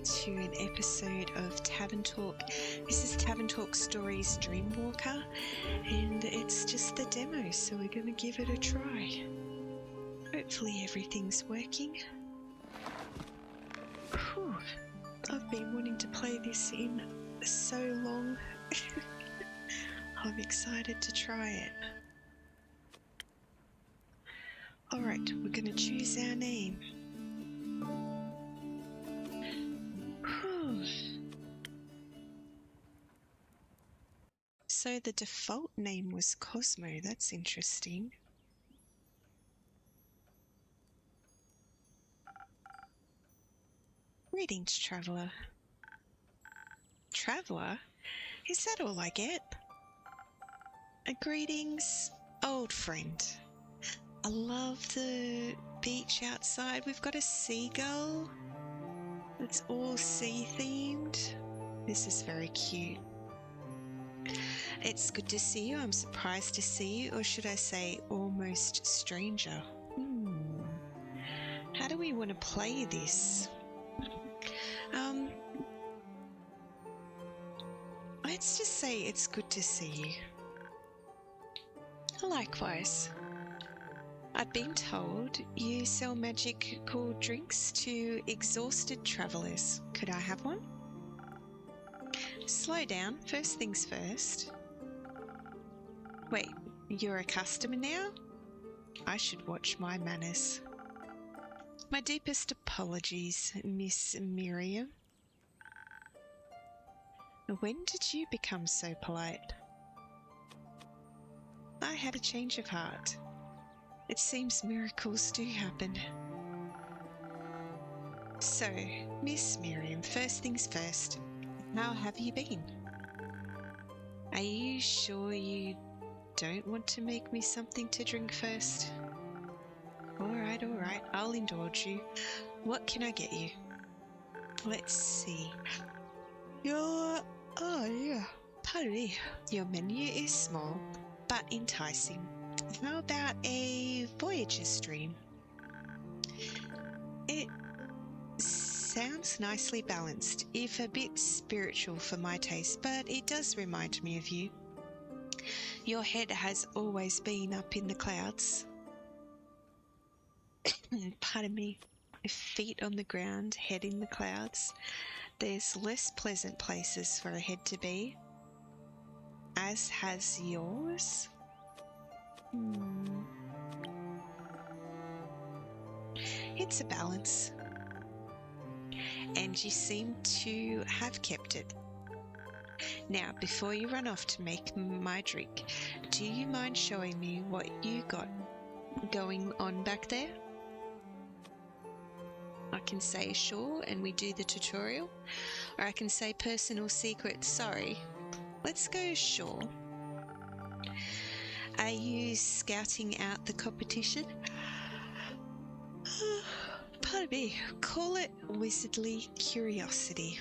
to an episode of Tavern Talk. This is Tavern Talk Stories Dreamwalker, and it's just the demo, so we're going to give it a try. Hopefully everything's working. Whew. I've been wanting to play this in so long. I'm excited to try it. Alright, we're going to choose our name. So the default name was Cosmo, that's interesting. Greetings, Traveller. Traveller? Is that all I get? Greetings, old friend. I love the beach outside. We've got a seagull. It's all sea themed. This is very cute. It's good to see you. I'm surprised to see you, or should I say almost stranger. How do we want to play this? Let's just say it's good to see you. Likewise. I've been told you sell magical drinks to exhausted travellers. Could I have one? Slow down. First things first. Wait, you're a customer now? I should watch my manners. My deepest apologies, Miss Miriam. When did you become so polite? I had a change of heart. It seems miracles do happen. So, Miss Miriam, first things first, how have you been? Are you sure you don't want to make me something to drink first? Alright, I'll indulge you. What can I get you? Let's see. Pardon me. Your menu is small, but enticing. How about a Voyager's Dream? It sounds nicely balanced, if a bit spiritual for my taste, but it does remind me of you. Your head has always been up in the clouds. Pardon me. Feet on the ground, head in the clouds. There's less pleasant places for a head to be. As has yours. It's a balance. And you seem to have kept it. Now, before you run off to make my drink, do you mind showing me what you got going on back there? I can say sure and we do the tutorial, or I can say personal secret, sorry. Let's go sure. Are you scouting out the competition? Pardon me, call it wizardly curiosity.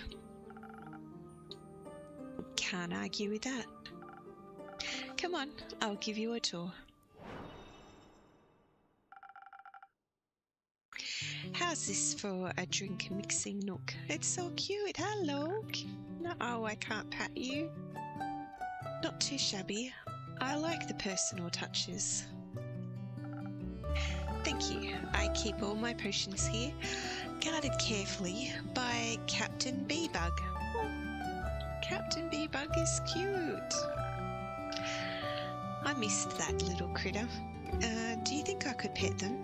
Can't argue with that. Come on, I'll give you a tour. How's this for a drink mixing nook? It's so cute. Hello. Oh, I can't pat you. Not too shabby. I like the personal touches. Thank you. I keep all my potions here, guarded carefully by Captain Bee-Bug. Captain Bee-Bug is cute. I missed that little critter. Do you think I could pet them?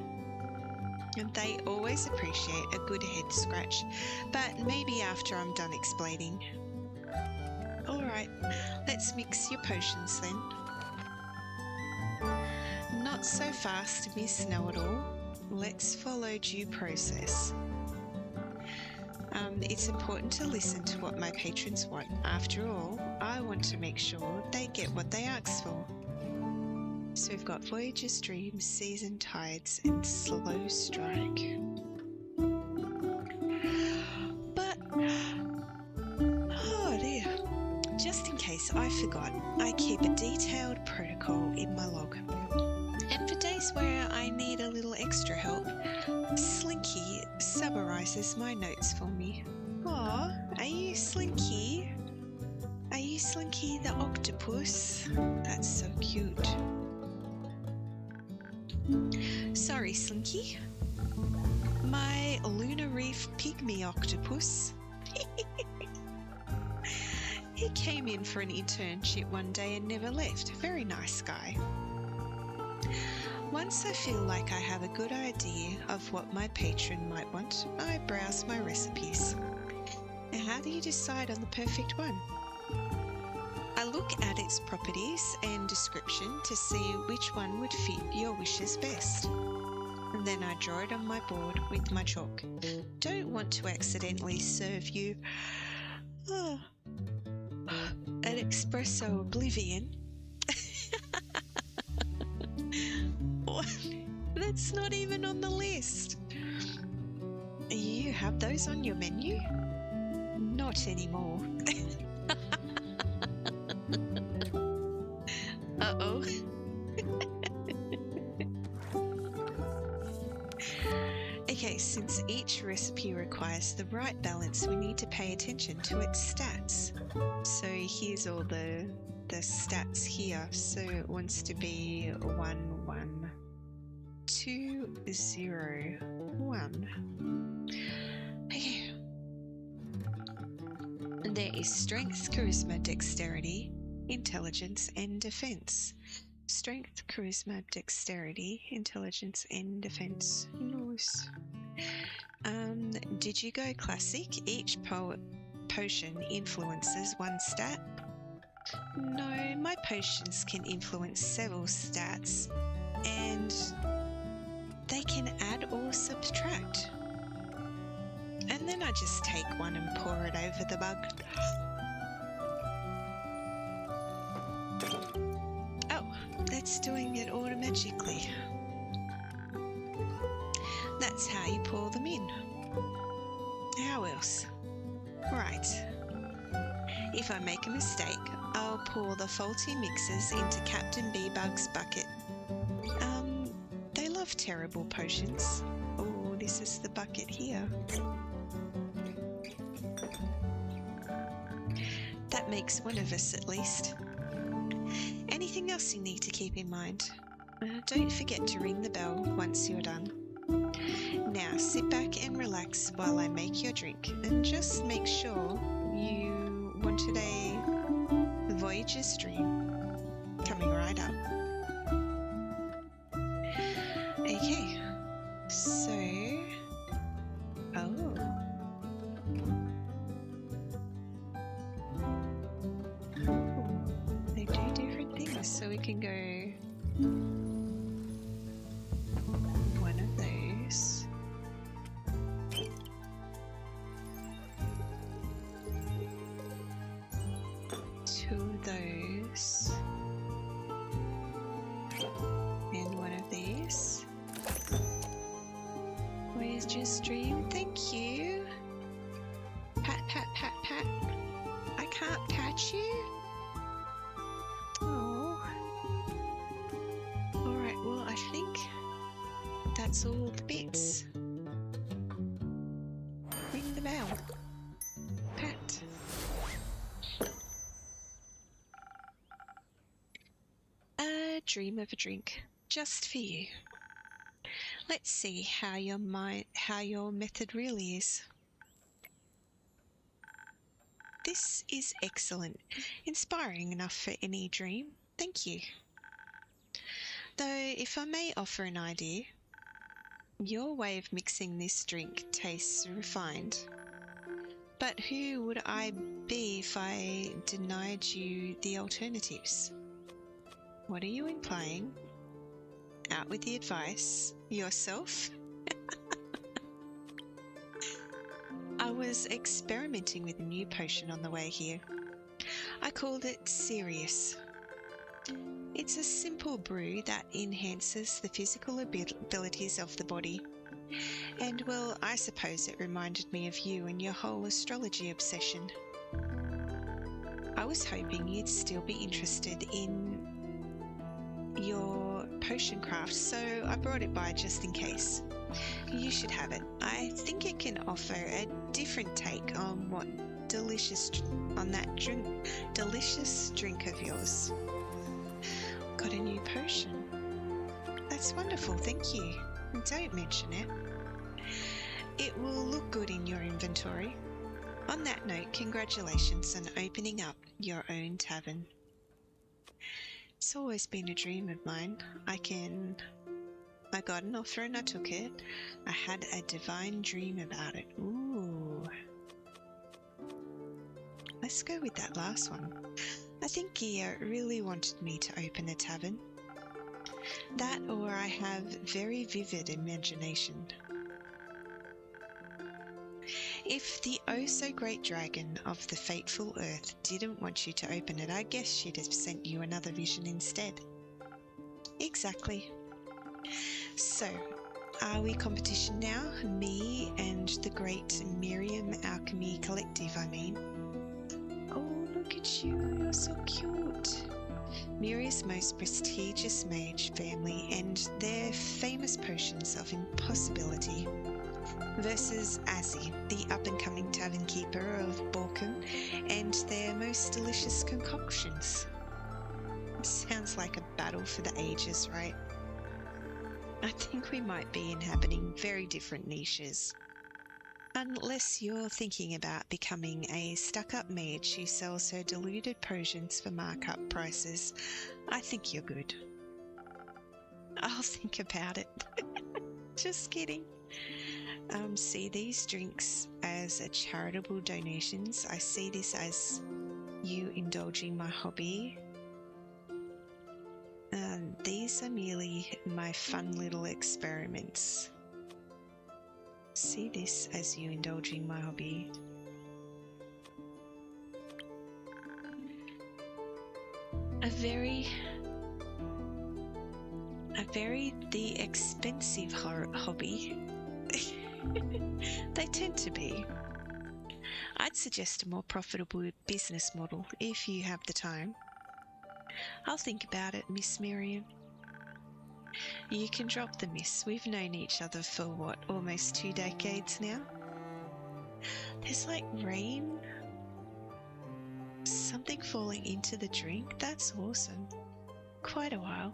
And they always appreciate a good head scratch, but maybe after I'm done explaining. Alright, let's mix your potions then. Not so fast, Miss Know-It-All. Let's follow due process. It's important to listen to what my patrons want. After all, I want to make sure they get what they ask for. So we've got Voyager's Dream, Season Tides, and Slow Strike. But, oh dear, just in case I forgot, I keep a detailed protocol in my log. And for days where I need a little extra help, Slinky summarises my notes for me. Aw, are you Slinky? Are you Slinky the octopus? That's so cute. Sorry, Slinky. My Lunar Reef pygmy octopus. He came in for an internship one day and never left. Very nice guy. Once I feel like I have a good idea of what my patron might want, I browse my recipes. Now, how do you decide on the perfect one? I look at its properties and description to see which one would fit your wishes best. And then I draw it on my board with my chalk. Don't want to accidentally serve you an espresso oblivion. That's not even on the list. You have those on your menu? Not anymore. Uh-oh. Okay, since each recipe requires the right balance, we need to pay attention to its stats. So here's all the stats here. So it wants to be 1, 1, 2, 0, 1. Okay. And there is strength, charisma, dexterity, intelligence, and defense. Strength, charisma, dexterity, intelligence, and defense. Nice. Did you go classic? Each potion influences one stat. No, my potions can influence several stats, and they can add or subtract. And then I just take one and pour it over the bug. Oh, that's doing it automatically. That's how you pour them in. How else? Right. If I make a mistake, I'll pour the faulty mixes into Captain Bee-Bug's bucket. They love terrible potions. Oh, this is the bucket here. That makes one of us at least. Anything else you need to keep in mind? Don't forget to ring the bell once you're done. Now sit back and relax while I make your drink, and just make sure you wanted a Voyager's Dream coming right up. Okay, so they do different things, so we can go one of those. Two of those. And one of these. Where's your stream? Thank you. Pat, pat, pat, pat. I can't pat you. Oh. Alright, well, I think that's all the bits. Ring the bell. Pat. A dream of a drink, just for you. Let's see how your method really is. This is excellent. Inspiring enough for any dream. Thank you. Though, if I may offer an idea, your way of mixing this drink tastes refined. But who would I be if I denied you the alternatives? What are you implying? Out with the advice. Yourself? I was experimenting with a new potion on the way here. I called it Serious. It's a simple brew that enhances the physical abilities of the body. And, well, I suppose it reminded me of you and your whole astrology obsession. I was hoping you'd still be interested in your potion craft, so I brought it by just in case. You should have it. I think it can offer a different take on delicious drink of yours. Got a new potion. That's wonderful, thank you. Don't mention it. It will look good in your inventory. On that note, congratulations on opening up your own tavern. It's always been a dream of mine. I got an offer and I took it. I had a divine dream about it. Ooh. Let's go with that last one. I think Gia really wanted me to open a tavern. That, or I have very vivid imagination. If the oh-so-great dragon of the fateful earth didn't want you to open it, I guess she'd have sent you another vision instead. Exactly. So, are we competition now? Me and the great Miriam Alchemy Collective, I mean. Oh, look at you, you're so cute. Miriam's most prestigious mage family and their famous potions of impossibility versus Azyh, the up-and-coming tavern keeper of Borkum, and their most delicious concoctions. Sounds like a battle for the ages, right? I think we might be inhabiting very different niches. Unless you're thinking about becoming a stuck-up mage who sells her diluted potions for markup prices, I think you're good. I'll think about it. Just kidding. See these drinks as a charitable donations. I see this as you indulging my hobby. These are merely my fun little experiments. See this as you indulging my hobby. A very expensive hobby. They tend to be. I'd suggest a more profitable business model if you have the time. I'll think about it, Miss Miriam. You can drop the miss. We've known each other for what, almost 2 decades now? There's like rain. Something falling into the drink. That's awesome. Quite a while.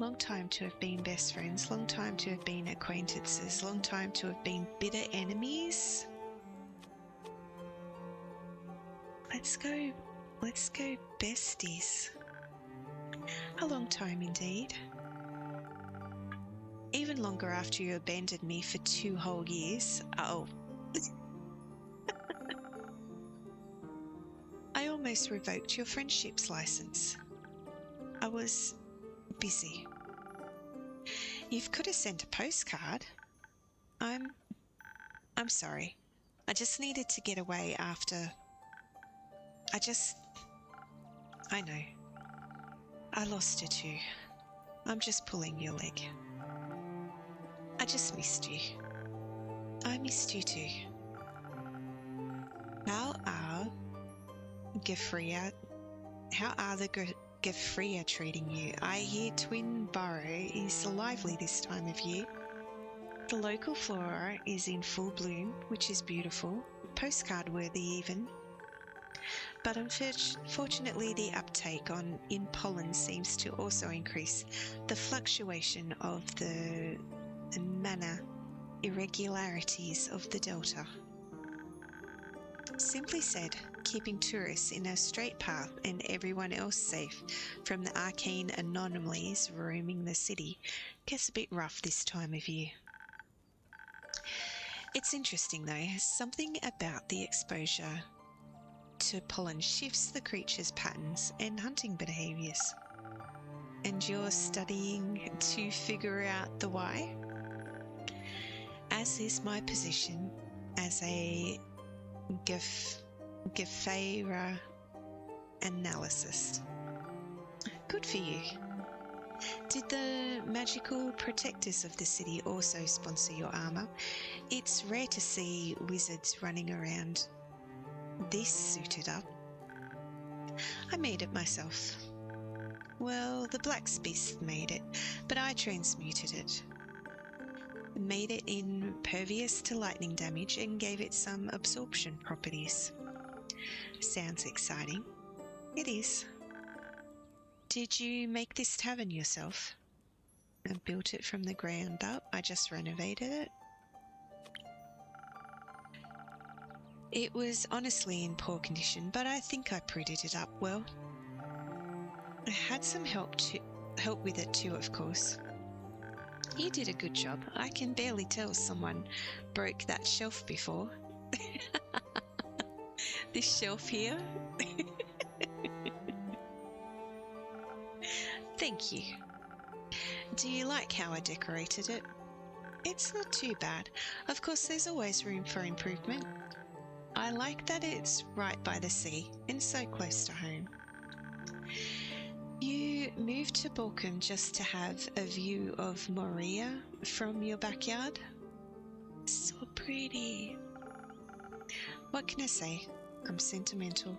Long time to have been best friends, long time to have been acquaintances, long time to have been bitter enemies. Let's go besties. A long time indeed. Even longer after you abandoned me for 2 whole years. Oh. I almost revoked your friendship's license. I was busy. You could have sent a postcard. I'm sorry. I just needed to get away after... I know. I lost her too. I'm just pulling your leg. I just missed you. I missed you too. How are the Gefria treating you? I hear Twin Burrow is lively this time of year. The local flora is in full bloom, which is beautiful, postcard worthy even. But unfortunately the uptake in pollen seems to also increase the fluctuation of the manner irregularities of the delta. Simply said, keeping tourists in a straight path and everyone else safe from the arcane anomalies roaming the city gets a bit rough this time of year. It's interesting though, something about the exposure to pollen shifts the creature's patterns and hunting behaviours. And you're studying to figure out the why? As is my position as a Gefera analyst. Good for you. Did the magical protectors of the city also sponsor your armour? It's rare to see wizards running around this suited up. I made it myself. Well, the blacksmith made it, but I transmuted it. made it impervious to lightning damage, and gave it some absorption properties. Sounds exciting. It is. Did you make this tavern yourself? I built it from the ground up. I just renovated it. It was honestly in poor condition, but I think I prettied it up well. I had some help with it too, of course. You did a good job. I can barely tell someone broke that shelf before. This shelf here? Thank you. Do you like how I decorated it? It's not too bad. Of course, there's always room for improvement. I like that it's right by the sea and so close to home. You moved to Balkan just to have a view of Moria from your backyard? So pretty. What can I say? I'm sentimental.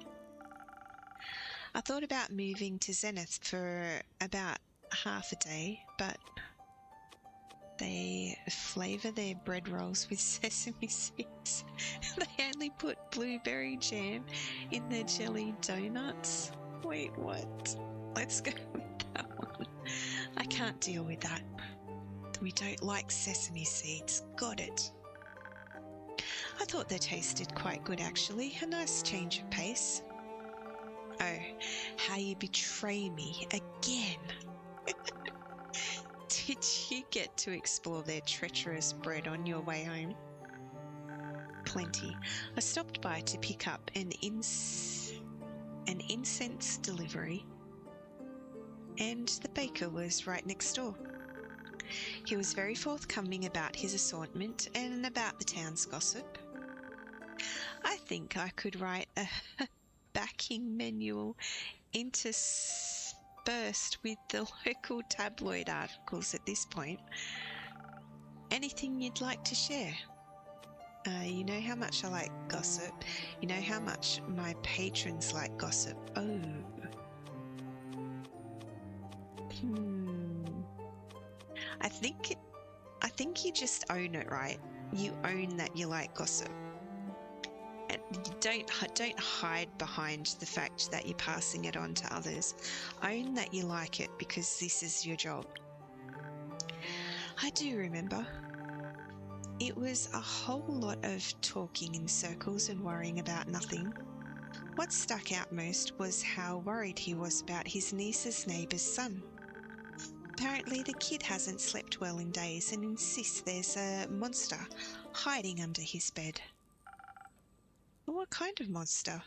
I thought about moving to Zenith for about half a day, but they flavour their bread rolls with sesame seeds. They only put blueberry jam in their jelly donuts. Wait, what? Let's go with that one. I can't deal with that. We don't like sesame seeds. Got it. I thought they tasted quite good, actually. A nice change of pace. Oh, how you betray me again. Did you get to explore their treacherous bread on your way home? Plenty. I stopped by to pick up an incense delivery, and the baker was right next door. He was very forthcoming about his assortment and about the town's gossip. I think I could write a backing manual interspersed with the local tabloid articles at this point. Anything you'd like to share? You know how much I like gossip. You know how much my patrons like gossip. Oh. I think you just own it, right? You own that you like gossip. And don't hide behind the fact that you're passing it on to others. Own that you like it because this is your job. I do remember. It was a whole lot of talking in circles and worrying about nothing. What stuck out most was how worried he was about his niece's neighbour's son. Apparently the kid hasn't slept well in days and insists there's a monster hiding under his bed. What kind of monster?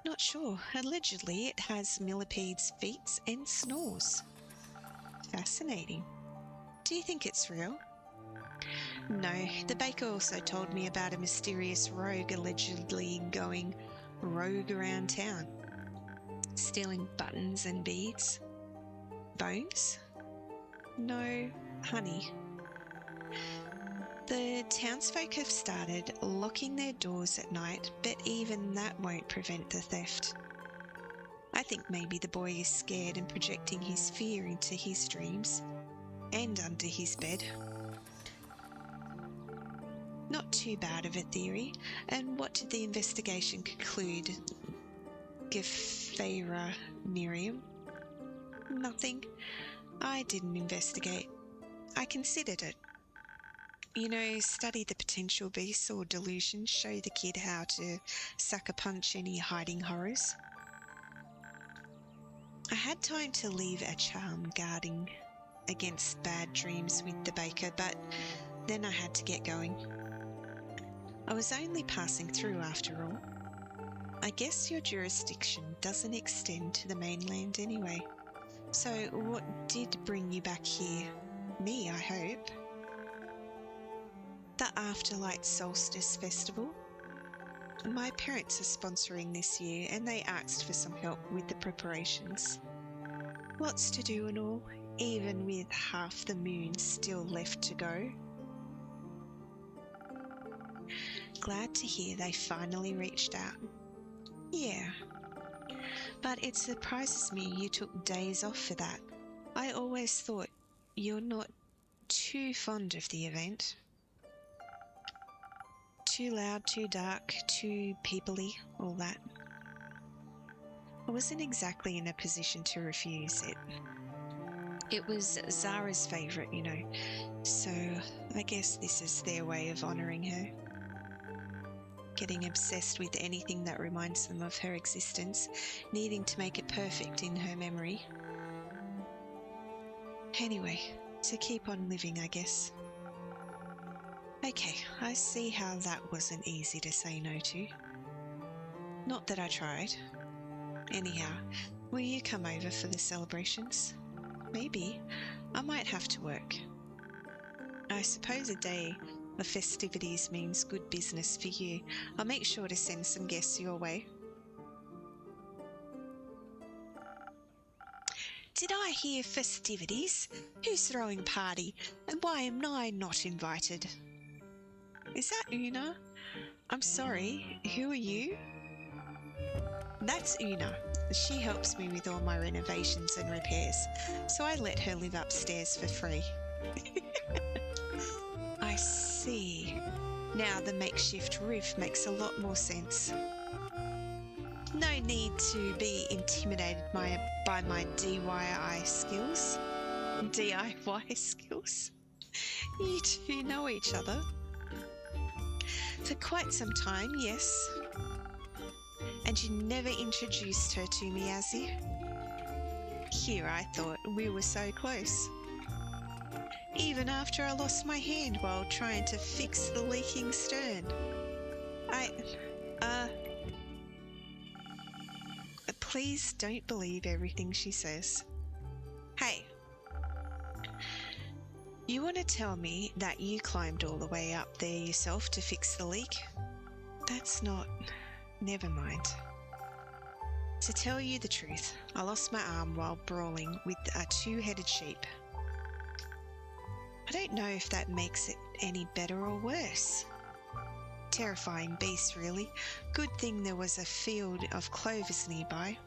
Not sure. Allegedly it has millipedes' feet and snores. Fascinating. Do you think it's real? No, the baker also told me about a mysterious rogue allegedly going rogue around town, stealing buttons and beads. Bones? No, honey. The townsfolk have started locking their doors at night, but even that won't prevent the theft. I think maybe the boy is scared and projecting his fear into his dreams and under his bed. Not too bad of a theory. And what did the investigation conclude, Gefera Miriam? Nothing. I didn't investigate. I considered it. You know, study the potential beasts or delusions, show the kid how to sucker punch any hiding horrors. I had time to leave a charm guarding against bad dreams with the baker, but then I had to get going. I was only passing through after all. I guess your jurisdiction doesn't extend to the mainland anyway. So what did bring you back here? Me, I hope. The Afterlight Solstice Festival. My parents are sponsoring this year and they asked for some help with the preparations. Lots to do and all, even with half the moon still left to go. Glad to hear they finally reached out. Yeah. But it surprises me you took days off for that. I always thought you're not too fond of the event. Too loud, too dark, too peoply, all that. I wasn't exactly in a position to refuse it. It was Zara's favourite, you know, so I guess this is their way of honouring her. Getting obsessed with anything that reminds them of her existence, needing to make it perfect in her memory. Anyway, to keep on living, I guess. Okay, I see how that wasn't easy to say no to. Not that I tried. Anyhow, will you come over for the celebrations? Maybe. I might have to work. I suppose a day of festivities means good business for you. I'll make sure to send some guests your way. Did I hear festivities? Who's throwing a party? And why am I not invited? Is that Una? I'm sorry, who are you? That's Una. She helps me with all my renovations and repairs, so I let her live upstairs for free. I see. Now the makeshift roof makes a lot more sense. No need to be intimidated by my DIY skills. DIY skills? You two know each other? For quite some time, yes. And you never introduced her to me, Azyh? Here I thought we were so close. Even after I lost my hand while trying to fix the leaking stern. Please don't believe everything she says. Hey, you want to tell me that you climbed all the way up there yourself to fix the leak? That's not... Never mind. To tell you the truth, I lost my arm while brawling with a two-headed sheep. I don't know if that makes it any better or worse. Terrifying beast, really. Good thing there was a field of clovers nearby.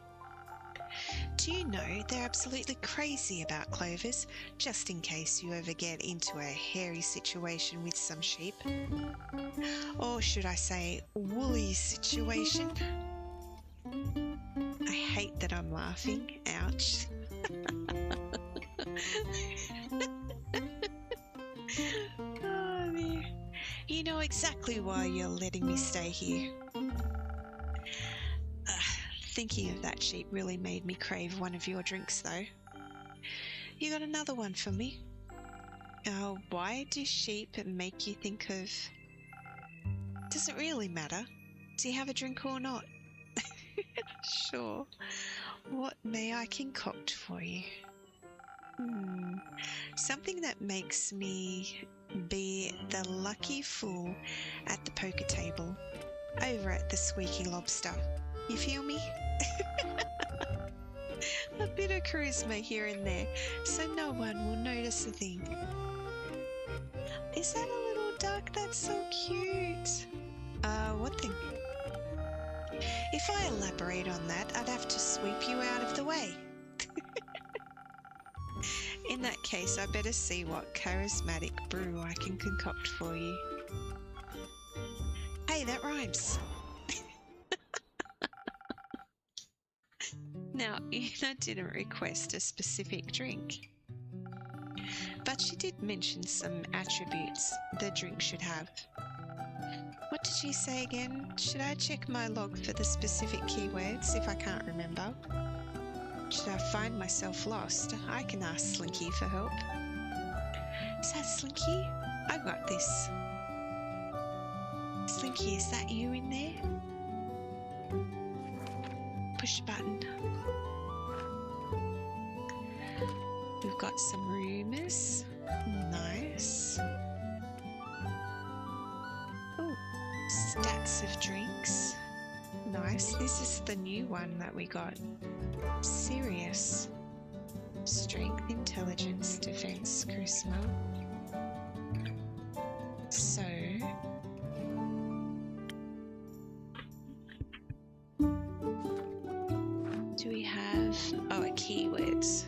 Do you know they're absolutely crazy about clovers, just in case you ever get into a hairy situation with some sheep? Or should I say, woolly situation? I hate that I'm laughing. Ouch. Oh, dear. You know exactly why you're letting me stay here. Thinking of that sheep really made me crave one of your drinks, though. You got another one for me? Why do sheep make you think of... Does it really matter? Do you have a drink or not? Sure. What may I concoct for you? Something that makes me be the lucky fool at the poker table over at the Squeaky Lobster. You feel me? A bit of charisma here and there, so no one will notice a thing. Is that a little duck? That's so cute. What thing? If I elaborate on that, I'd have to sweep you out of the way. In that case, I better see what charismatic brew I can concoct for you. Hey, that rhymes. Now, Una didn't request a specific drink, but she did mention some attributes the drink should have. What did she say again? Should I check my log for the specific keywords if I can't remember? Should I find myself lost? I can ask Slinky for help. Is that Slinky? I got this. Slinky, is that you in there? Push the button. We've got some rumours. Nice. Oh, stats of drinks. Nice. This is the new one that we got. Serious. Strength, intelligence, defense, charisma. So... do we have... oh, keywords.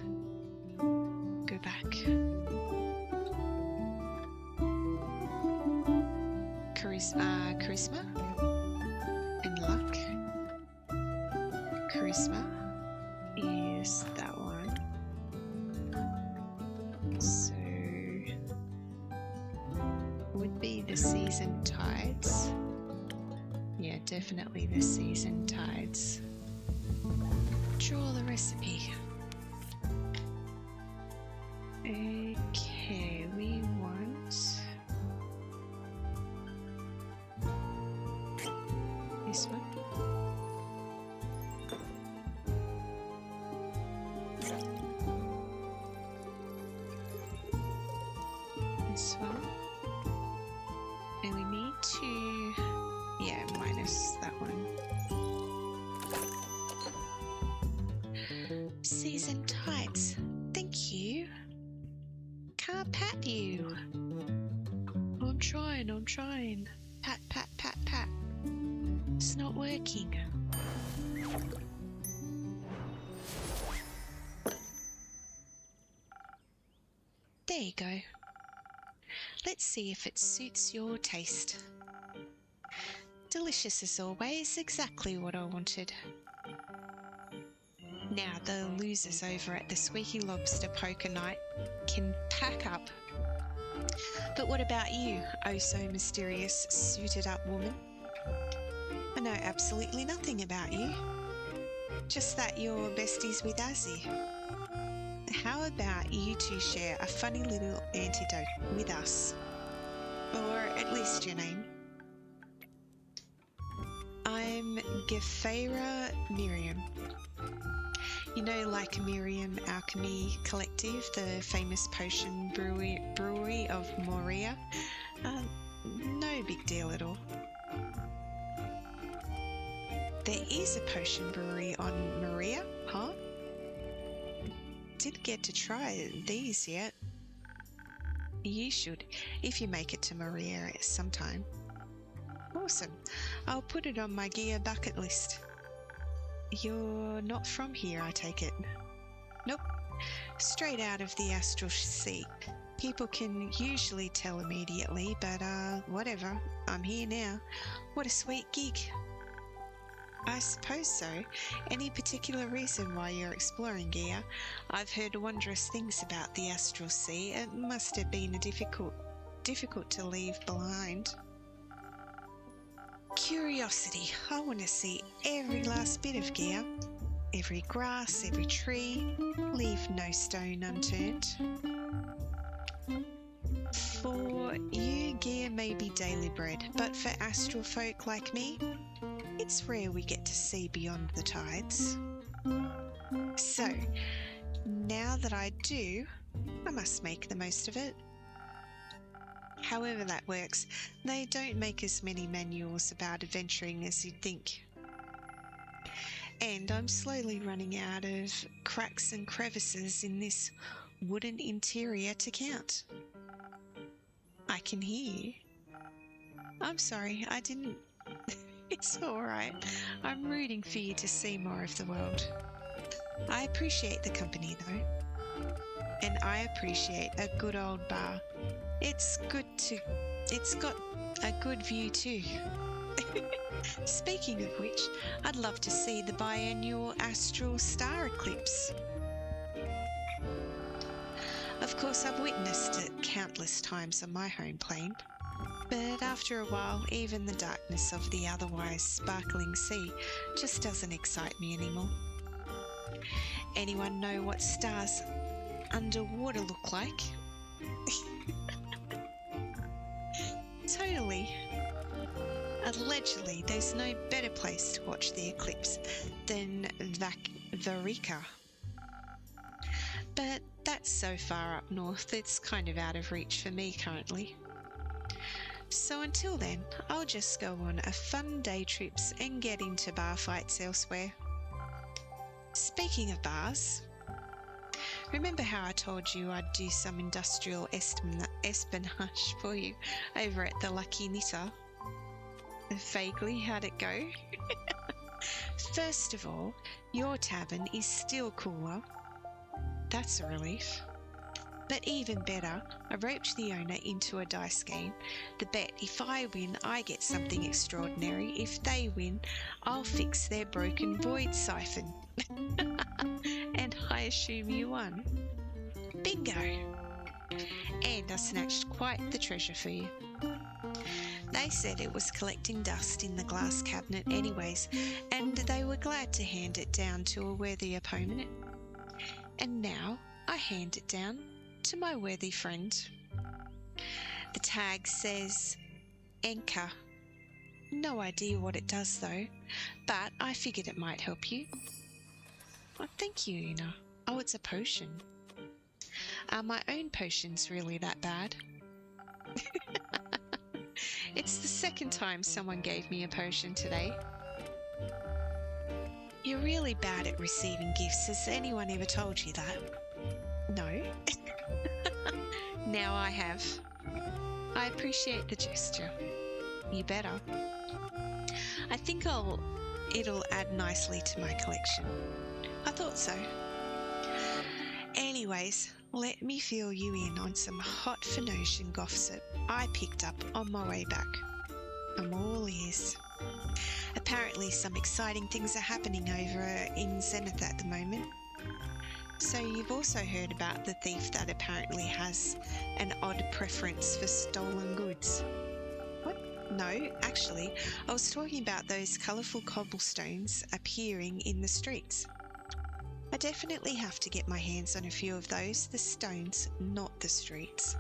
Go back. charisma and luck. Charisma is that one. So would be the season tides. Yeah, definitely the season tides. Draw the recipe. Okay, we want this one. This one. And we need to, yeah, minus that one. Season tides. Thank you. Can't pat you. I'm trying. Pat, pat, pat, pat. It's not working. There you go. Let's see if it suits your taste. Delicious as always, exactly what I wanted. Now the losers over at the Squeaky Lobster Poker Night can pack up. But what about you, oh so mysterious, suited up woman? I know absolutely nothing about you. Just that you're besties with Azyh. How about you two share a funny little antidote with us? Or at least your name. I'm Gefera Miriam. You know, like Miriam Alchemy Collective, the famous potion brewery of Moria? No big deal at all. There is a potion brewery on Moria, huh? Didn't get to try these yet. You should, if you make it to Moria sometime. Awesome. I'll put it on my gear bucket list. You're not from here, I take it? Nope. Straight out of the Astral Sea. People can usually tell immediately, but whatever. I'm here now. What a sweet gig. I suppose so. Any particular reason why you're exploring Gaia? I've heard wondrous things about the Astral Sea. It must have been difficult to leave behind. Curiosity. I want to see every last bit of Gaia. Every grass, every tree. Leave no stone unturned. For you, Gaia may be daily bread, but for astral folk like me, it's rare we get to see beyond the tides. So, now that I do, I must make the most of it. However that works, they don't make as many manuals about adventuring as you'd think. And I'm slowly running out of cracks and crevices in this wooden interior to count. I can hear you. I'm sorry, I didn't. It's alright. I'm rooting for you to see more of the world. I appreciate the company though. And I appreciate a good old bar. It's got a good view too. Speaking of which, I'd love to see the biannual astral star eclipse. Of course, I've witnessed it countless times on my home plane. But after a while, even the darkness of the otherwise sparkling sea just doesn't excite me anymore. Anyone know what stars underwater look like? Totally. Allegedly, there's no better place to watch the eclipse than Varika. But that's so far up north, it's kind of out of reach for me currently. So until then, I'll just go on a fun day trips and get into bar fights elsewhere. Speaking of bars, remember how I told you I'd do some industrial espionage for you over at the Lucky Knitter? Vaguely, how'd it go? First of all, your tavern is still cooler. That's a relief. But even better, I roped the owner into a dice game. The bet, if I win, I get something extraordinary. If they win, I'll fix their broken void siphon. And I assume you won. Bingo! And I snatched quite the treasure for you. They said it was collecting dust in the glass cabinet anyways, and they were glad to hand it down to a worthy opponent. And now I hand it down to my worthy friend. The tag says Enka. No idea what it does though, but I figured it might help you. Oh, thank you, Una. Oh, it's a potion. Are my own potions really that bad? It's the second time someone gave me a potion today. You're really bad at receiving gifts. Has anyone ever told you that? No. Now I have. I appreciate the gesture. You better. I think it'll add nicely to my collection. I thought so. Anyways, let me fill you in on some hot Phoenician gossip I picked up on my way back. I'm all ears. Apparently some exciting things are happening over in Zenith at the moment. So you've also heard about the thief that apparently has an odd preference for stolen goods. What? No, actually, I was talking about those colourful cobblestones appearing in the streets. I definitely have to get my hands on a few of those, the stones, not the streets.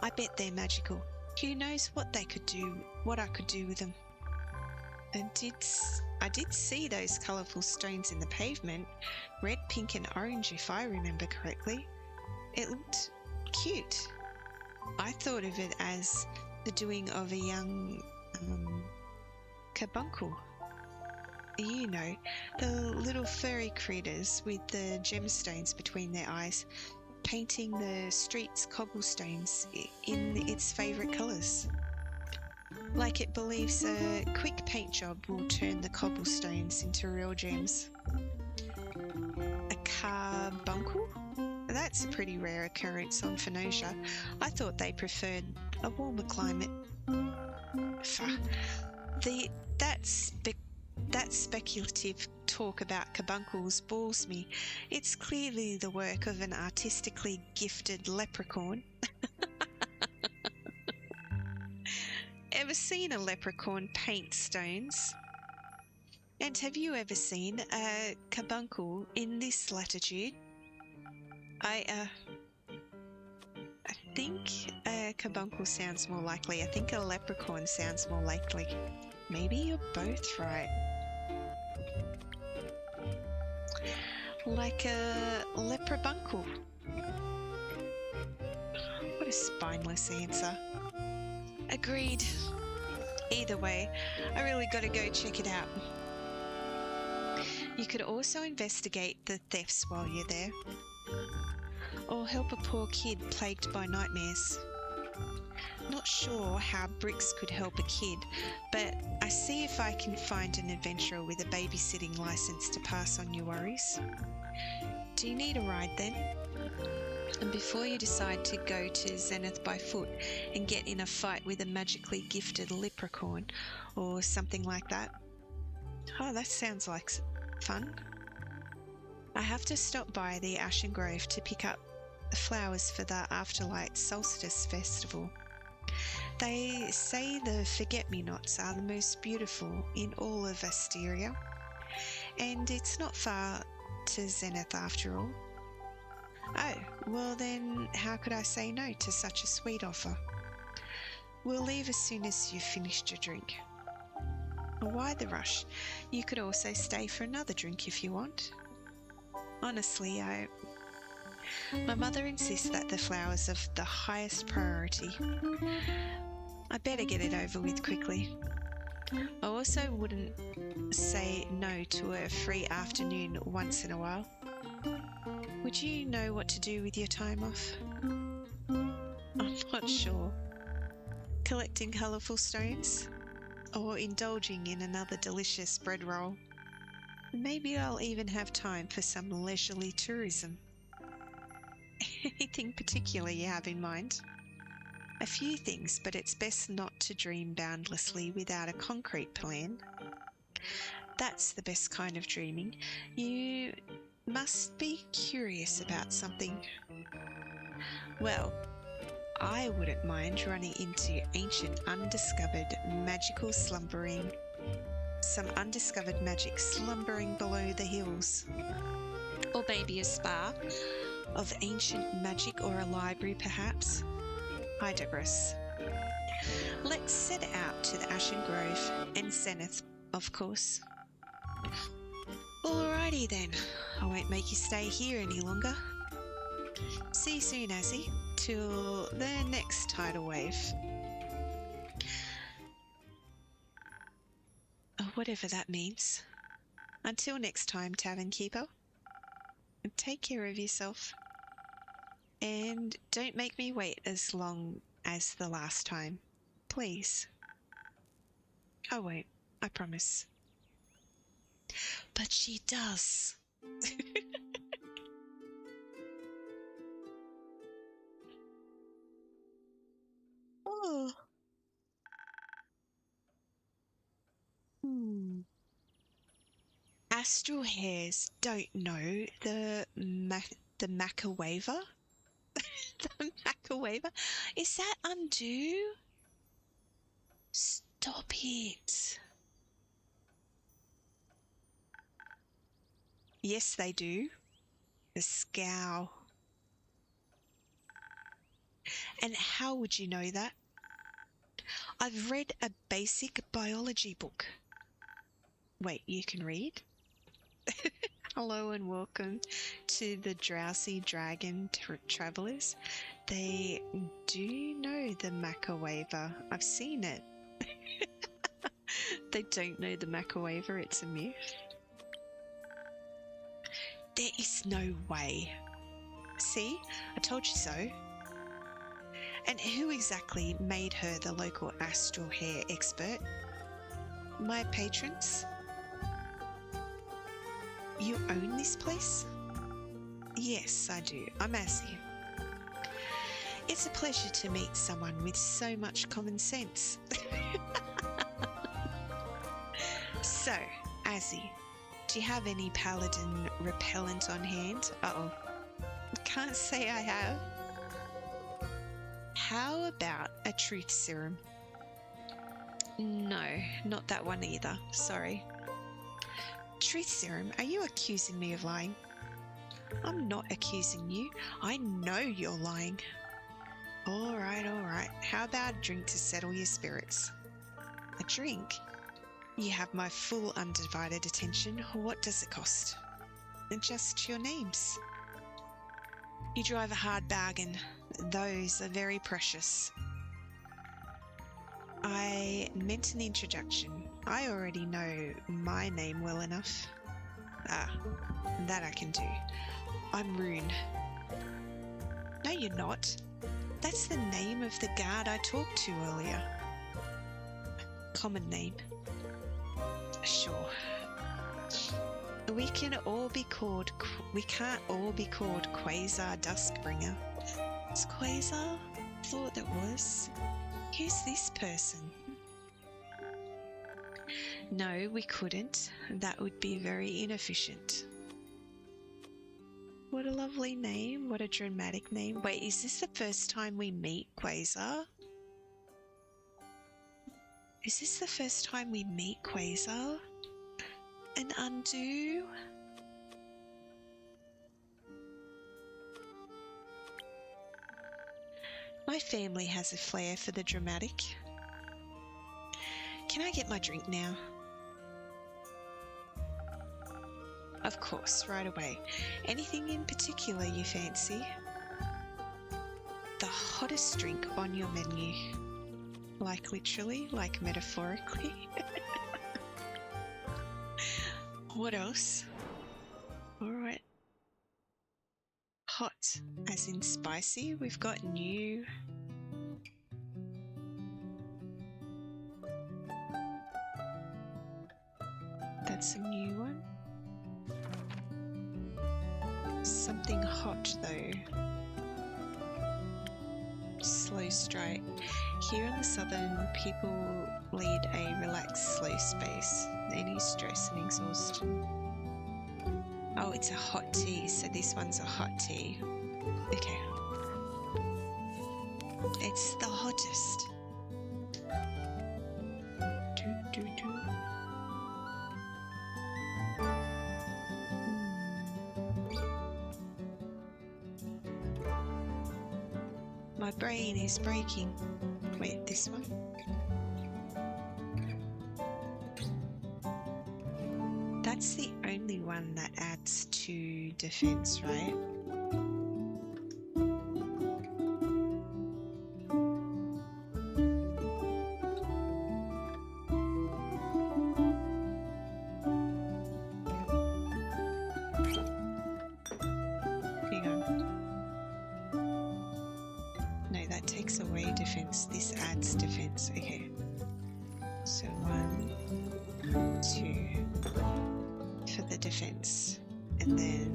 I bet they're magical. Who knows what I could do with them. I did see those colourful stones in the pavement, red, pink and orange if I remember correctly. It looked cute. I thought of it as the doing of a young carbuncle. You know, the little furry critters with the gemstones between their eyes, painting the streets cobblestones in its favourite colours. Like it believes a quick paint job will turn the cobblestones into real gems. A carbuncle? That's a pretty rare occurrence on Phoenicia. I thought they preferred a warmer climate. That speculative talk about carbuncles bores me. It's clearly the work of an artistically gifted leprechaun. Ever seen a leprechaun paint stones? And have you ever seen a carbuncle in this latitude? I think a carbuncle sounds more likely. I think a leprechaun sounds more likely. Maybe you're both right. Like a leprabuncle. What a spineless answer. Agreed. Either way, I really gotta go check it out. You could also investigate the thefts while you're there. Or help a poor kid plagued by nightmares. Not sure how bricks could help a kid, but I see if I can find an adventurer with a babysitting license to pass on your worries. Do you need a ride then? And before you decide to go to Zenith by foot and get in a fight with a magically gifted leprechaun or something like that. Oh, that sounds like fun. I have to stop by the Ashen Grove to pick up flowers for the Afterlight Solstice Festival. They say the forget-me-nots are the most beautiful in all of Asteria, and it's not far to Zenith after all. Oh, well then how could I say no to such a sweet offer? We'll leave as soon as you've finished your drink. Why the rush? You could also stay for another drink if you want. Honestly, my mother insists that the flowers are of the highest priority. I better get it over with quickly. I also wouldn't say no to a free afternoon once in a while. Would you know what to do with your time off? I'm not sure. Collecting colourful stones? Or indulging in another delicious bread roll? Maybe I'll even have time for some leisurely tourism. Anything particular you have in mind? A few things, but it's best not to dream boundlessly without a concrete plan. That's the best kind of dreaming. You must be curious about something. Well, I wouldn't mind running into ancient undiscovered magical slumbering, some undiscovered magic slumbering below the hills. Or maybe a spa of ancient magic, or a library perhaps. I digress. Let's set out to the Ashen Grove and Zenith, of course. Alrighty then, I won't make you stay here any longer. See you soon, Azyh, till the next tidal wave. Whatever that means. Until next time, Tavern Keeper. Take care of yourself. And don't make me wait as long as the last time. Please. I won't, I promise. But she does. Oh. Astral hares don't know the Macawaver? The Macawaver? Is that undo? Stop it. Yes, they do. The scowl. And how would you know that? I've read a basic biology book. Wait, you can read? Hello and welcome to the Drowsy Dragon Travellers. They do know the Macawaver. I've seen it. They don't know the Macawaver, it's a myth. There is no way. See, I told you so. And who exactly made her the local astral hair expert? My patrons? You own this place? Yes, I do. I'm Azyh. It's a pleasure to meet someone with so much common sense. So, Azyh, do you have any paladin repellent on hand? Uh-oh. Can't say I have. How about a truth serum? No, not that one either. Sorry. Truth serum? Are you accusing me of lying? I'm not accusing you. I know you're lying. All right. How about a drink to settle your spirits? A drink? You have my full undivided attention. What does it cost? Just your names. You drive a hard bargain. Those are very precious. I meant an introduction. I already know my name well enough. Ah, that I can do. I'm Rune. No, you're not. That's the name of the guard I talked to earlier. Common name. Sure. We can't all be called Quasar Duskbringer. It's Quasar? Thought it was. Who's this person? No, we couldn't. That would be very inefficient. What a lovely name. What a dramatic name. Wait, is this the first time we meet Quasar? Is this the first time we meet Quasar? And undo? My family has a flair for the dramatic. Can I get my drink now? Of course, right away. Anything in particular you fancy? The hottest drink on your menu. Like literally, like metaphorically. What else? Alright. Hot, as in spicy. We've got new. That's a new one. Something hot though. slow strike. Here in the southern, people lead a relaxed, slow space. Any stress and exhaustion. Oh, it's a hot tea, so this one's a hot tea. Okay. It's the hottest. My brain is breaking. Wait, this one? That's the only one that adds to defense, right? Hang on. No, that takes away defense. This adds defense. Okay. So 1, 2 for the defense. And then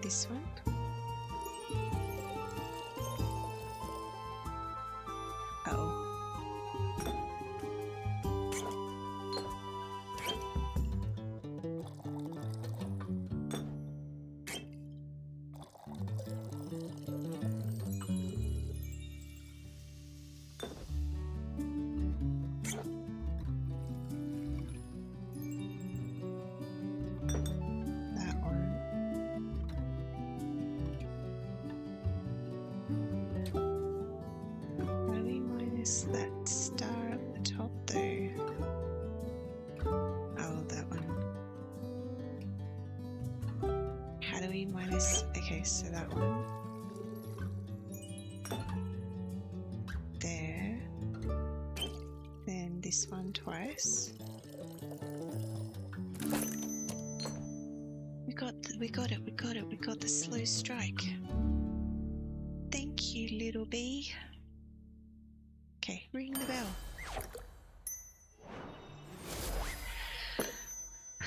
this one. Oh. That star at the top though. Oh, that one. How do we minus? Okay, so that one. There. Then this one twice. We got the slow strike. Thank you, little bee. Okay, ring the bell.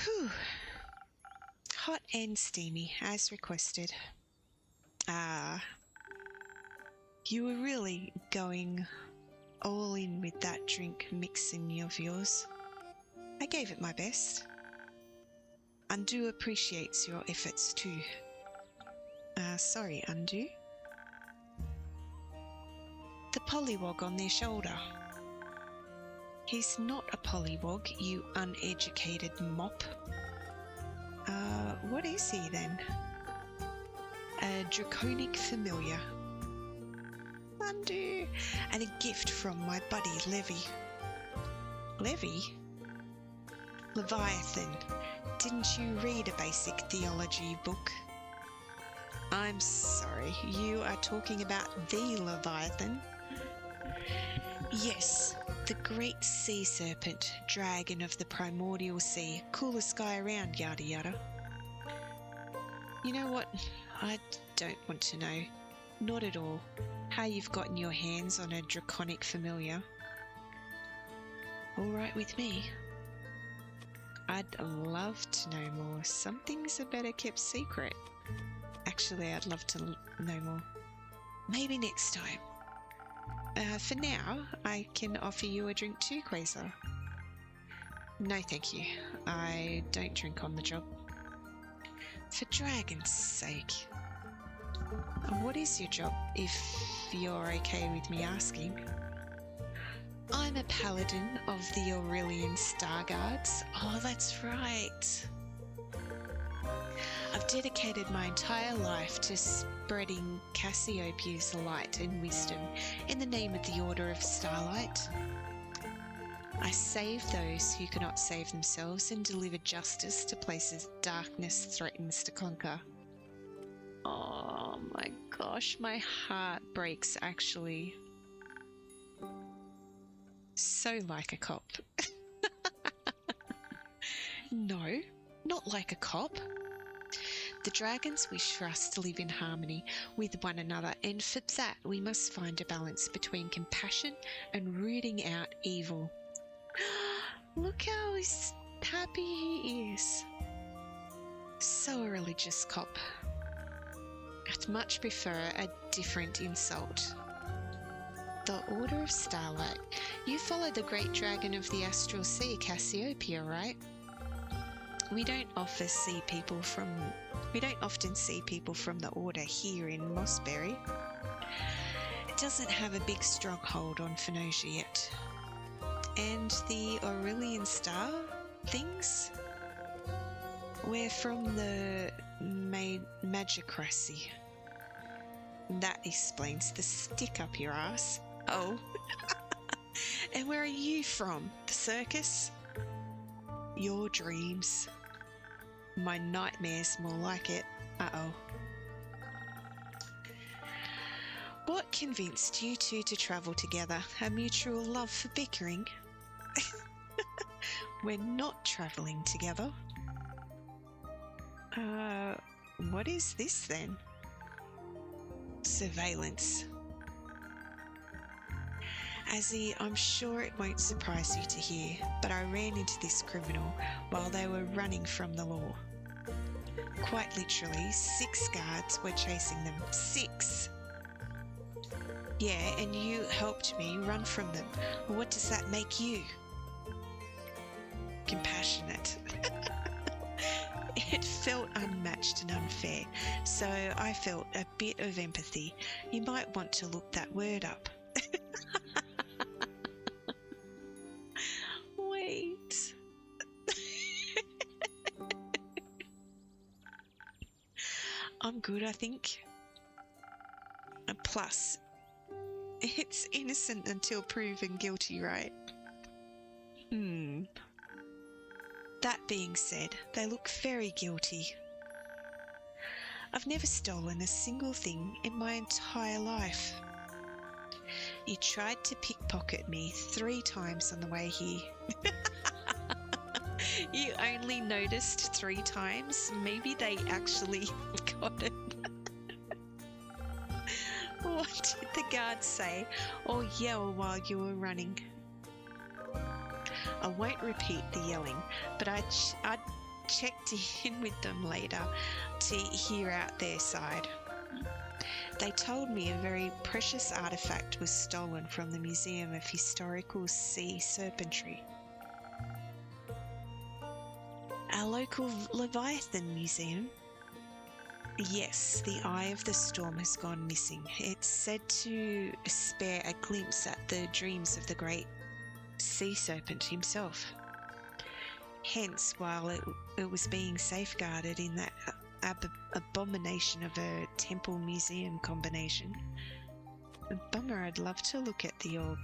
Whew. Hot and steamy, as requested. You were really going all in with that drink mixing of yours. I gave it my best. Undu appreciates your efforts too. Sorry, Undu. The pollywog on their shoulder. He's not a pollywog, you uneducated mop. What is he then? A draconic familiar. Undo. And a gift from my buddy Levy. Levy? Leviathan. Didn't you read a basic theology book? I'm sorry, you are talking about the Leviathan? Yes, the great sea serpent, dragon of the primordial sea, coolest guy around, yada yada. You know what? I don't want to know, not at all, how you've gotten your hands on a draconic familiar. All right with me. I'd love to know more. Some things are better kept secret. Actually, I'd love to know more. Maybe next time. For now, I can offer you a drink too, Quasar. No, thank you. I don't drink on the job. For dragon's sake. What is your job, if you're okay with me asking? I'm a paladin of the Aurelian Star Guards. Oh, that's right. I've dedicated my entire life to spreading Cassiopeia's light and wisdom in the name of the Order of Starlight. I save those who cannot save themselves and deliver justice to places darkness threatens to conquer. Oh my gosh, my heart breaks actually. So like a cop. No, not like a cop. The dragons wish for us to live in harmony with one another, and for that we must find a balance between compassion and rooting out evil. Look how happy he is. So a religious cop. I'd much prefer a different insult. The Order of Starlight. You follow the great dragon of the Astral Sea, Cassiopeia, right? We don't often see people from the Order here in Mossberry. It doesn't have a big stronghold on Phenosia yet. And the Aurelian Star things? We're from the Magicracy. That explains the stick up your ass. Oh. And where are you from? The circus? Your dreams. My nightmares, more like it. Uh-oh. What convinced you two to travel together? A mutual love for bickering? We're not travelling together. What is this then? Surveillance. Azyh, I'm sure it won't surprise you to hear, but I ran into this criminal while they were running from the law. Quite literally, 6 guards were chasing them. 6! Yeah, and you helped me run from them. What does that make you? Compassionate. It felt unmatched and unfair, so I felt a bit of empathy. You might want to look that word up. Wait. I'm good, I think. Plus, it's innocent until proven guilty, right? That being said, they look very guilty. I've never stolen a single thing in my entire life. You tried to pickpocket me 3 times on the way here. You only noticed 3 times? Maybe they actually got it. What did the guards say or yell while you were running? I won't repeat the yelling, but I checked in with them later to hear out their side. They told me a very precious artifact was stolen from the Museum of Historical Sea Serpentry. Our local Leviathan Museum? Yes, the Eye of the Storm has gone missing. It's said to spare a glimpse at the dreams of the great sea serpent himself. Hence, while it was being safeguarded in that abomination of a temple museum combination. Bummer, I'd love to look at the orb.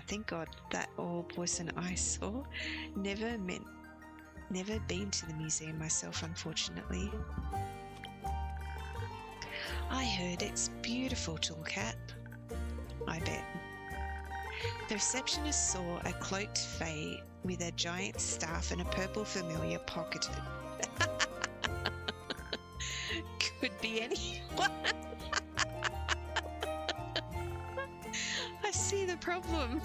Thank God that orb was an eyesore. Never been to the museum myself, unfortunately. I heard it's beautiful to look at. I bet. The receptionist saw a cloaked fae with a giant staff and a purple familiar pocketed. Could be anyone. I see the problem.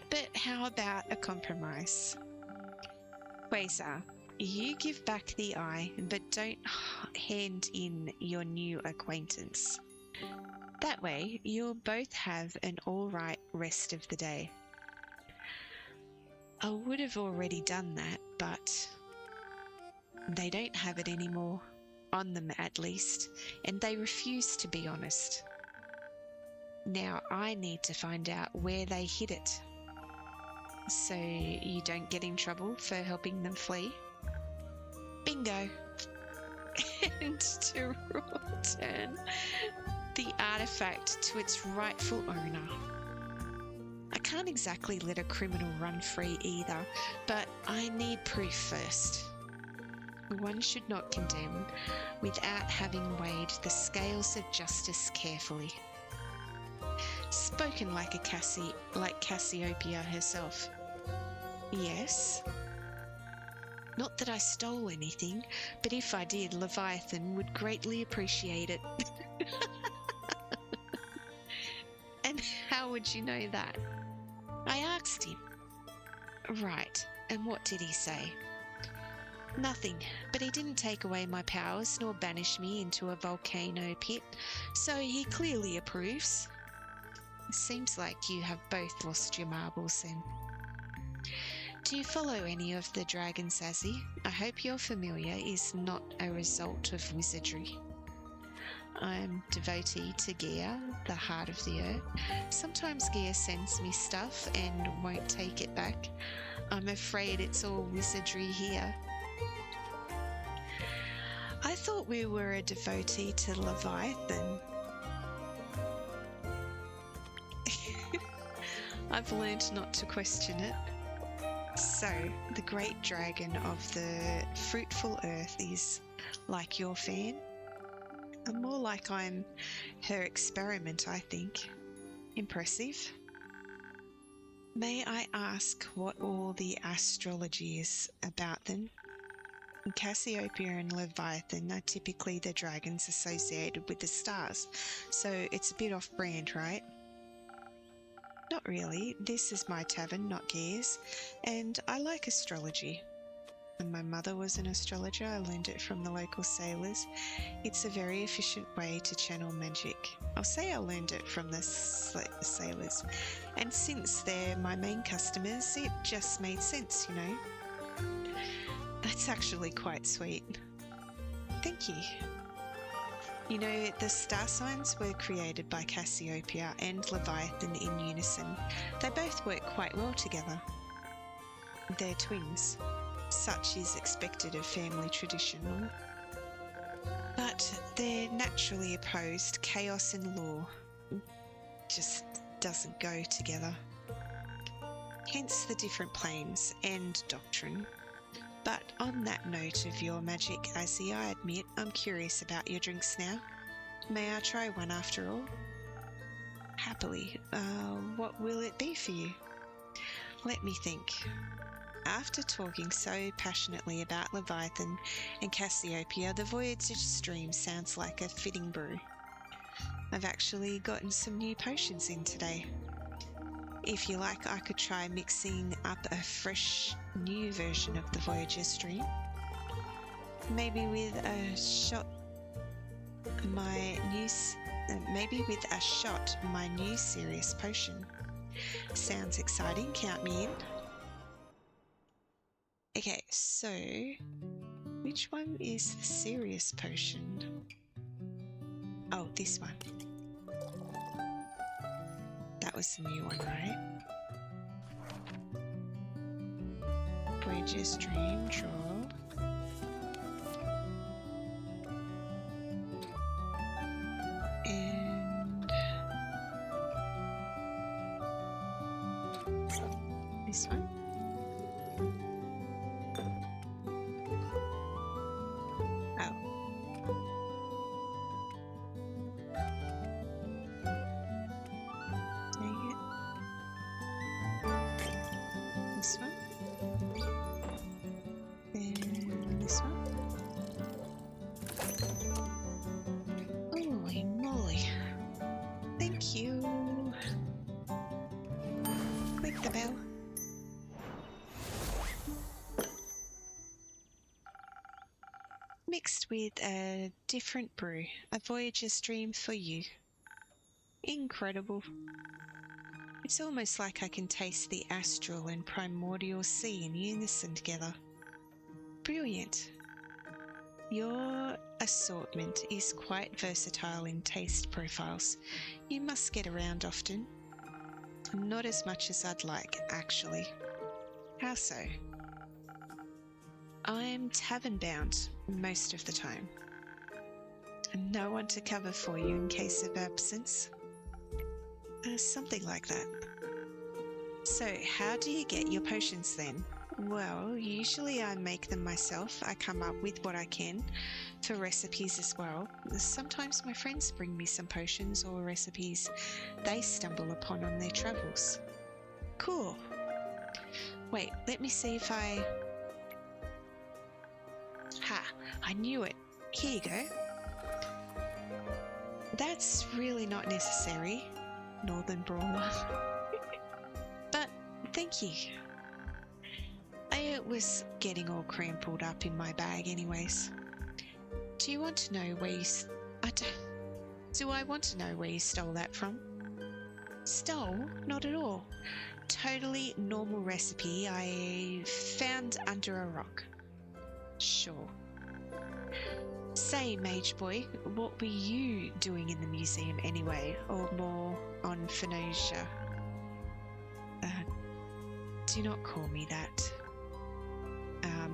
But how about a compromise? Quasar, you give back the eye, but don't hand in your new acquaintance. That way, you'll both have an alright rest of the day. I would have already done that, but they don't have it anymore. On them, at least, and they refuse to be honest. Now I need to find out where they hid it, so you don't get in trouble for helping them flee. Bingo! And to return the artifact to its rightful owner. I can't exactly let a criminal run free either, but I need proof first. One should not condemn without having weighed the scales of justice carefully. Spoken like Cassiopeia herself. Yes? Not that I stole anything, but if I did, Leviathan would greatly appreciate it. And how would you know that? I asked him. Right, and what did he say? Nothing, but he didn't take away my powers nor banish me into a volcano pit, so he clearly approves. Seems like you have both lost your marbles then. Do you follow any of the dragons, Azyh? I hope your familiar is not a result of wizardry. I'm devotee to Gaia, the heart of the earth. Sometimes Gaia sends me stuff and won't take it back. I'm afraid it's all wizardry here. I thought we were a devotee to Leviathan. I've learned not to question it. So, the great dragon of the fruitful earth is like your fan? More like I'm her experiment, I think. Impressive. May I ask what all the astrology is about then? Cassiopeia and Leviathan are typically the dragons associated with the stars, so it's a bit off-brand, right? Not really. This is my tavern, not Gear's, and I like astrology. When my mother was an astrologer, I learned it from the local sailors. It's a very efficient way to channel magic. I'll say I learned it from the sailors, and since they're my main customers, it just made sense, you know. That's actually quite sweet. Thank you. You know, the star signs were created by Cassiopeia and Leviathan in unison. They both work quite well together. They're twins. Such is expected of family tradition. But they're naturally opposed. Chaos and law just doesn't go together. Hence the different planes and doctrine. But on that note of your magic, Azyh, I admit I'm curious about your drinks now. May I try one after all? Happily. What will it be for you? Let me think. After talking so passionately about Leviathan and Cassiopeia, the Voyager's Stream sounds like a fitting brew. I've actually gotten some new potions in today. If you like, I could try mixing up a fresh, new version of the Voyager's Stream. Maybe with a shot my new serious potion. Sounds exciting, count me in. Okay, so which one is the serious potion? Oh, this one. That was the new one, right? Voyager's Dream, draw. And this one. Oh. Dang it. This one. And this one. Holy moly. Thank you. Click the bell. Mixed with a different brew, a Voyager's Dream for you. Incredible. It's almost like I can taste the astral and primordial sea in unison together. Brilliant. Your assortment is quite versatile in taste profiles. You must get around often. Not as much as I'd like, actually. How so? I'm tavern bound most of the time. And no one to cover for you in case of absence. Something like that. So, how do you get your potions then? Well, usually I make them myself. I come up with what I can for recipes as well. Sometimes my friends bring me some potions or recipes they stumble upon on their travels. Cool. Wait, let me see if I... Ha! I knew it. Here you go. That's really not necessary, Northern Brawler. But thank you. I was getting all crumpled up in my bag anyways. Do you want to know where you... Do I want to know where you stole that from? Stole? Not at all. Totally normal recipe I found under a rock. Sure. Say, Mage Boy, what were you doing in the museum anyway, or more on Phoenicia? Do not call me that.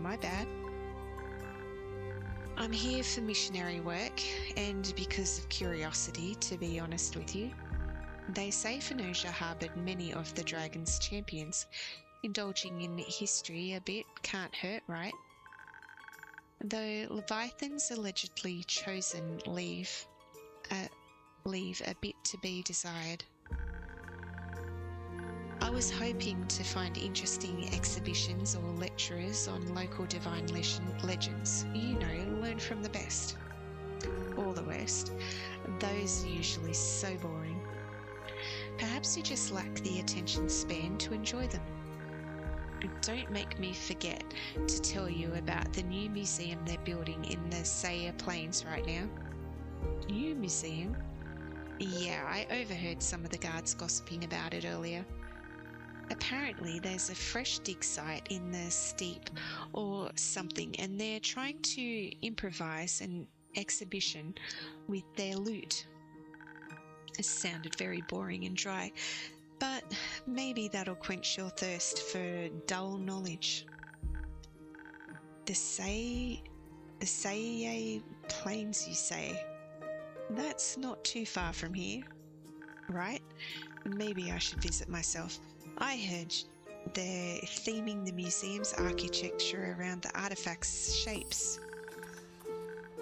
My bad. I'm here for missionary work, and because of curiosity, to be honest with you. They say Phoenicia harboured many of the dragon's champions. Indulging in history a bit can't hurt, right? Though Leviathan's allegedly chosen leave a bit to be desired. I was hoping to find interesting exhibitions or lecturers on local divine legends. You know, learn from the best. Or the worst. Those are usually so boring. Perhaps you just lack the attention span to enjoy them. Don't make me forget to tell you about the new museum they're building in the Saya Plains right now. New museum? Yeah, I overheard some of the guards gossiping about it earlier. Apparently there's a fresh dig site in the steep or something, and they're trying to improvise an exhibition with their loot. It sounded very boring and dry, but maybe that'll quench your thirst for dull knowledge. The Saya Plains, you say? That's not too far from here, right? Maybe I should visit myself. I heard they're theming the museum's architecture around the artifacts' shapes.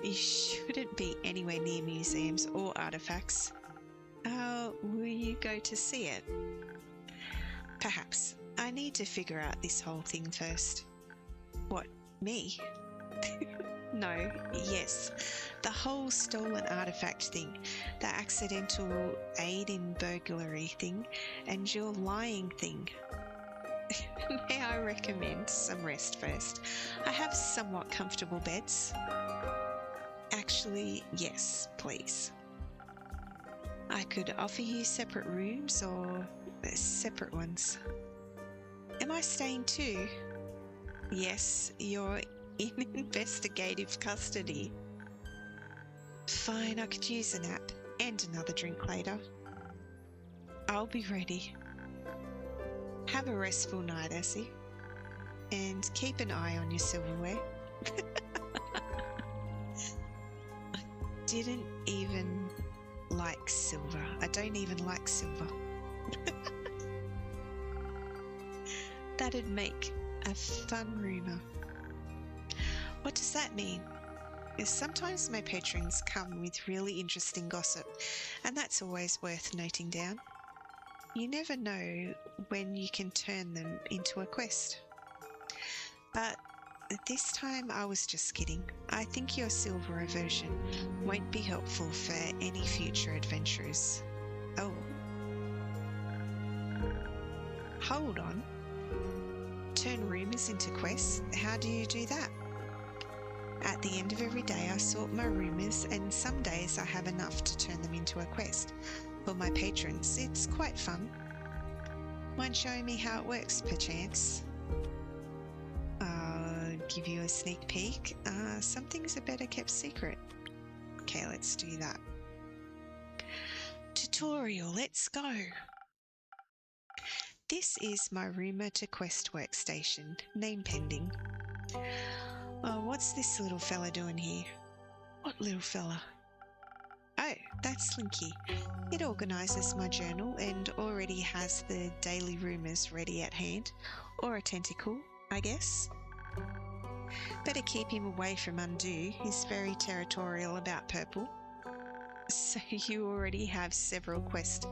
You shouldn't be anywhere near museums or artifacts. Will you go to see it? Perhaps. I need to figure out this whole thing first. What, me? No, yes. The whole stolen artifact thing, the accidental aid in burglary thing, and your lying thing. May I recommend some rest first? I have somewhat comfortable beds. Actually, yes, please. I could offer you separate rooms or separate ones. Am I staying too? Yes, you're in investigative custody. Fine, I could use a nap and another drink later. I'll be ready. Have a restful night, Azyh. And keep an eye on your silverware. I didn't even like silver. I don't even like silver. That'd make a fun rumour. What does that mean? Sometimes my patrons come with really interesting gossip, and that's always worth noting down. You never know when you can turn them into a quest. But this time I was just kidding. I think your silver version won't be helpful for any future adventurers. Oh. Hold on. Turn rumours into quests? How do you do that? At the end of every day I sort my rumours, and some days I have enough to turn them into a quest. For my patrons, it's quite fun. Mind showing me how it works, perchance? I'll give you a sneak peek. Some things are better kept secret. Okay, let's do that. Tutorial, let's go! This is my rumour to quest workstation, name pending. What's this little fella doing here? What little fella? Oh, that's Slinky. It organises my journal and already has the daily rumours ready at hand. Or a tentacle, I guess. Better keep him away from Undo. He's very territorial about purple. So you already have several quest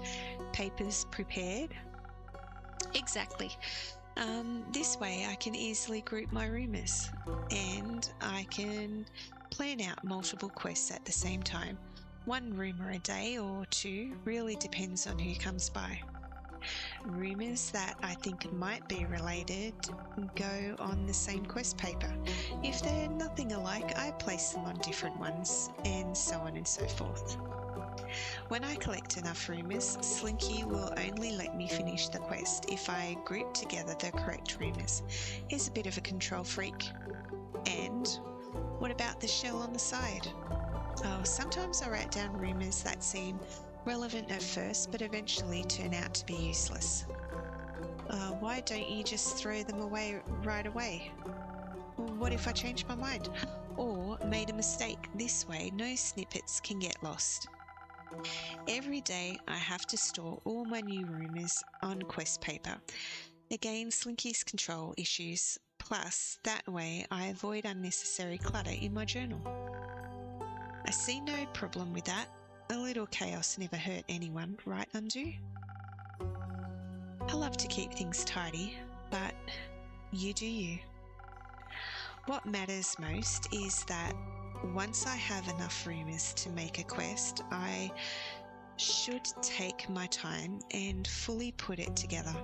papers prepared? Exactly. This way I can easily group my rumours. And and I can plan out multiple quests at the same time. One rumour a day or two, really depends on who comes by. Rumours that I think might be related go on the same quest paper. If they're nothing alike, I place them on different ones, and so on and so forth. When I collect enough rumours, Slinky will only let me finish the quest if I group together the correct rumours. He's a bit of a control freak. And what about the shell on the side? Oh, sometimes I write down rumours that seem relevant at first, but eventually turn out to be useless. Why don't you just throw them away right away? What if I change my mind? Or made a mistake? This way, no snippets can get lost. Every day, I have to store all my new rumours on quest paper. Again, Slinky's control issues, plus that way I avoid unnecessary clutter in my journal. I see no problem with that. A little chaos never hurt anyone, right, Undo? I love to keep things tidy, but you do you. What matters most is that once I have enough rumours to make a quest, I should take my time and fully put it together.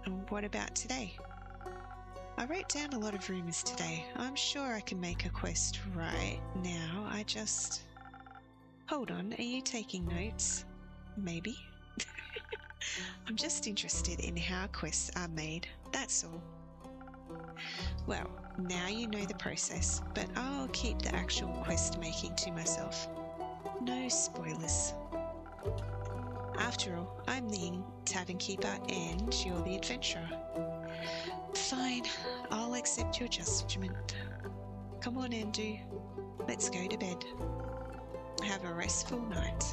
And what about today? I wrote down a lot of rumours today. I'm sure I can make a quest right now. I just... Hold on, are you taking notes? Maybe. I'm just interested in how quests are made, that's all. Well, now you know the process, but I'll keep the actual quest making to myself. No spoilers. After all, I'm the tavern keeper and you're the adventurer. Fine, I'll accept your judgment. Come on, Andu. Let's go to bed. Have a restful night.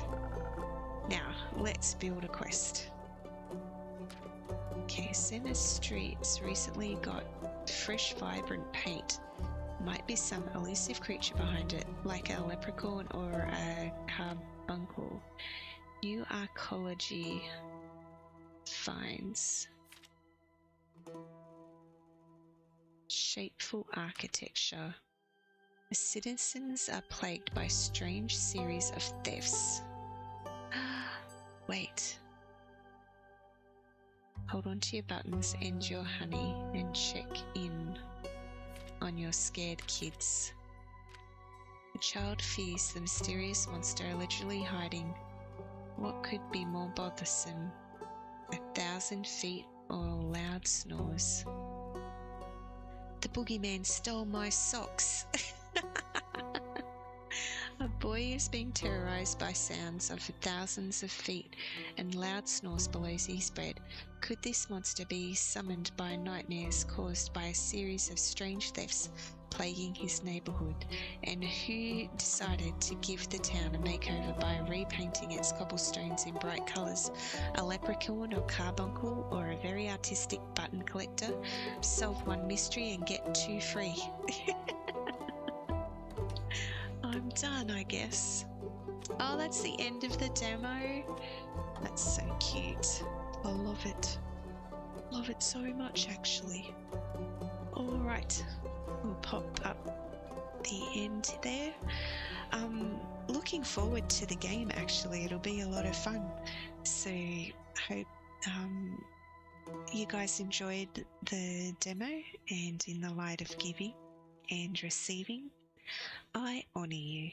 Now, let's build a quest. Okay, Center Streets recently got fresh, vibrant paint. Might be some elusive creature behind it, like a leprechaun or a carbuncle. New archaeology finds. Shapeful architecture. The citizens are plagued by a strange series of thefts. Wait. Hold on to your buttons and your honey and check in on your scared kids. The child fears the mysterious monster allegedly hiding. What could be more bothersome? 1,000 feet or loud snores? The boogeyman stole my socks. A boy is being terrorized by sounds of thousands of feet and loud snores below his bed. Could this monster be summoned by nightmares caused by a series of strange thefts plaguing his neighborhood? And who decided to give the town a makeover by repainting its cobblestones in bright colors? A leprechaun or carbuncle or a very artistic button collector? Solve one mystery and get 2 free. I'm done, I guess. Oh, that's the end of the demo. That's so cute. I love it. Love it so much, actually. Alright, we'll pop up the end there. Looking forward to the game, actually. It'll be a lot of fun. So, hope you guys enjoyed the demo, and in the light of giving and receiving, I honour you.